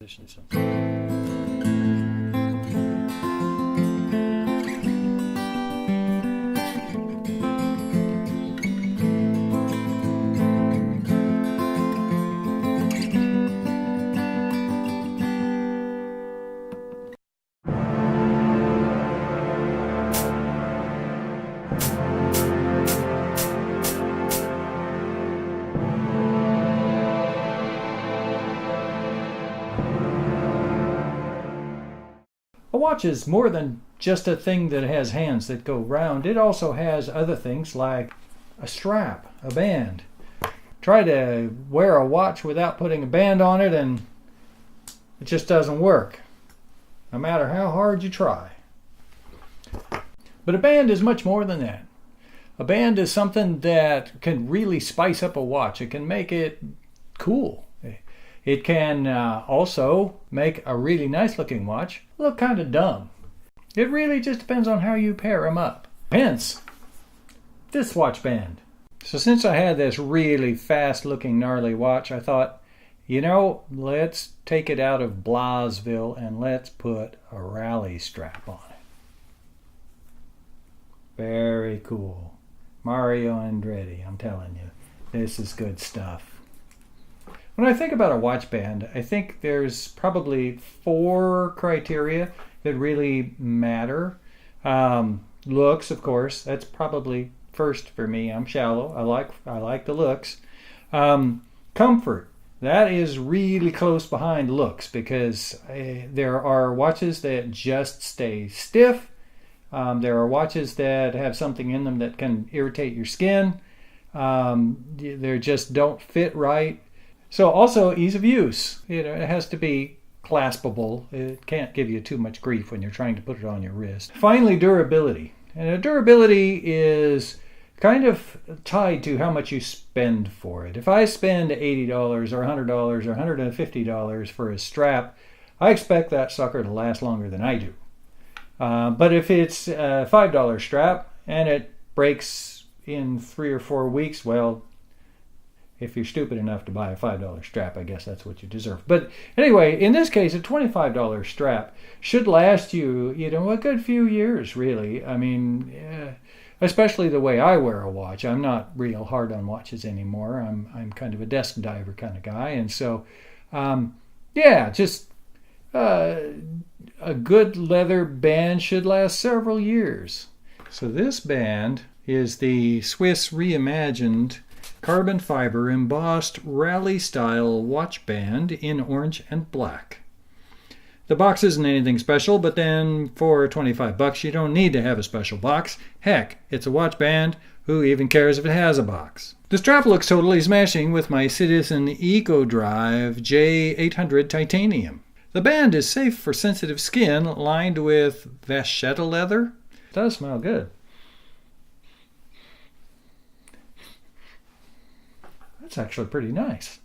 A watch is more than just a thing that has hands that go round. It also has other things like a strap, a band. Try to wear a watch without putting a band on it and it just doesn't work, no matter how hard you try. But a band is much more than that. A band is something that can really spice up a watch. It can make it cool. It can also make a really nice looking watch look kind of dumb. It really just depends on how you pair them up. Hence, this watch band. So since I had this really fast looking gnarly watch, I thought, let's take it out of Blasville and let's put a rally strap on it. Very cool. Mario Andretti, I'm telling you, this is good stuff. When I think about a watch band, I think there's probably 4 criteria that really matter. Looks, of course, that's probably first for me. I'm shallow. I like the looks. Comfort, that is really close behind looks because there are watches that just stay stiff. There are watches that have something in them that can irritate your skin. They just don't fit right. So also ease of use. It has to be claspable. It can't give you too much grief when you're trying to put it on your wrist. Finally, durability. And durability is kind of tied to how much you spend for it. If I spend $80 or $100 or $150 for a strap, I expect that sucker to last longer than I do. But if it's a $5 strap and it breaks in 3 or 4 weeks, well, if you're stupid enough to buy a $5 strap, I guess that's what you deserve. But anyway, in this case, a $25 strap should last you, a good few years, really. I mean, especially the way I wear a watch. I'm not real hard on watches anymore. I'm kind of a desk diver kind of guy. And so, just a good leather band should last several years. So this band is the Swiss Reimagined carbon fiber embossed rally style watch band in orange and black. The box isn't anything special, but then for $25 you don't need to have a special box. Heck, it's a watch band. Who even cares if it has a box? The strap looks totally smashing with my Citizen EcoDrive J800 titanium. The band is safe for sensitive skin, lined with vachetta leather. It does smell good. That's actually pretty nice.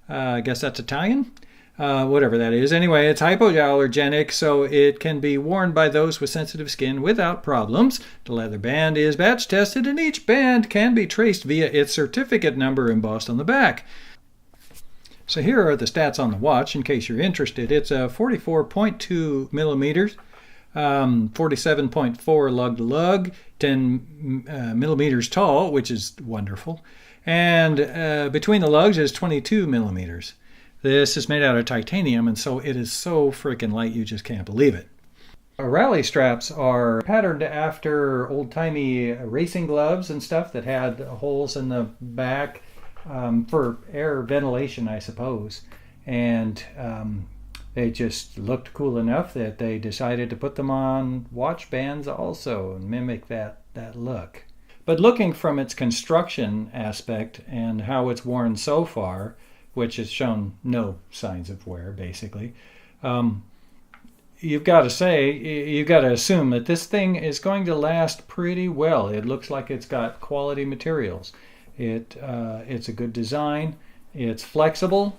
I guess that's Italian? Whatever that is. Anyway, it's hypoallergenic, so it can be worn by those with sensitive skin without problems. The leather band is batch tested, and each band can be traced via its certificate number embossed on the back. So here are the stats on the watch, in case you're interested. It's a 44.2 millimeters. 47.4 lug to lug, 10 millimeters tall, which is wonderful. And between the lugs is 22 millimeters. This is made out of titanium, and so it is so freaking light you just can't believe it. Rally straps are patterned after old-timey racing gloves and stuff that had holes in the back for air ventilation, I suppose. And they just looked cool enough that they decided to put them on watch bands also and mimic that look. But looking from its construction aspect and how it's worn so far, which has shown no signs of wear basically, you've got to assume that this thing is going to last pretty well. It looks like it's got quality materials. It's a good design. It's flexible,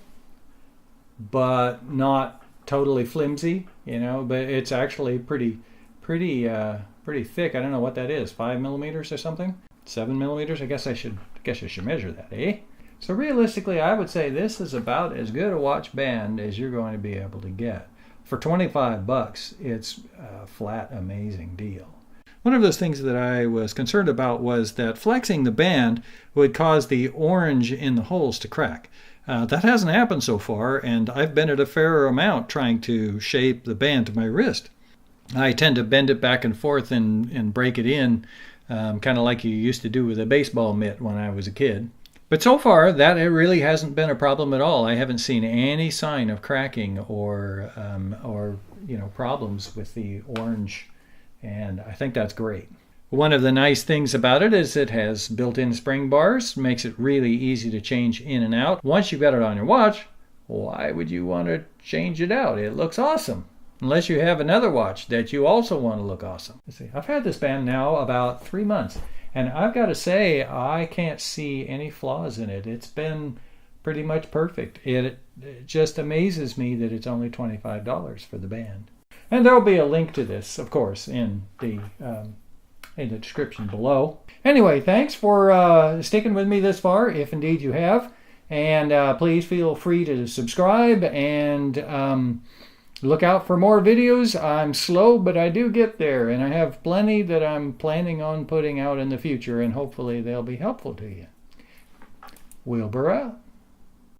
but not totally flimsy, but it's actually pretty thick. I don't know what that is, 5 millimeters or something, 7 millimeters. I guess I should measure that, eh? So realistically, I would say this is about as good a watch band as you're going to be able to get. For 25 bucks, it's a flat amazing deal. One of those things that I was concerned about was that flexing the band would cause the orange in the holes to crack. That hasn't happened so far, and I've bent it a fair amount trying to shape the band to my wrist. I tend to bend it back and forth and break it in, kind of like you used to do with a baseball mitt when I was a kid. But so far, that it really hasn't been a problem at all. I haven't seen any sign of cracking or problems with the orange, and I think that's great. One of the nice things about it is it has built-in spring bars, makes it really easy to change in and out. Once you've got it on your watch, why would you want to change it out? It looks awesome. Unless you have another watch that you also want to look awesome. Let's see. I've had this band now about 3 months. And I've got to say, I can't see any flaws in it. It's been pretty much perfect. It just amazes me that it's only $25 for the band. And there will be a link to this, of course, in the description below. Anyway, thanks for sticking with me this far, if indeed you have. And please feel free to subscribe and look out for more videos. I'm slow, but I do get there, and I have plenty that I'm planning on putting out in the future, and hopefully they'll be helpful to you. Wilbur out.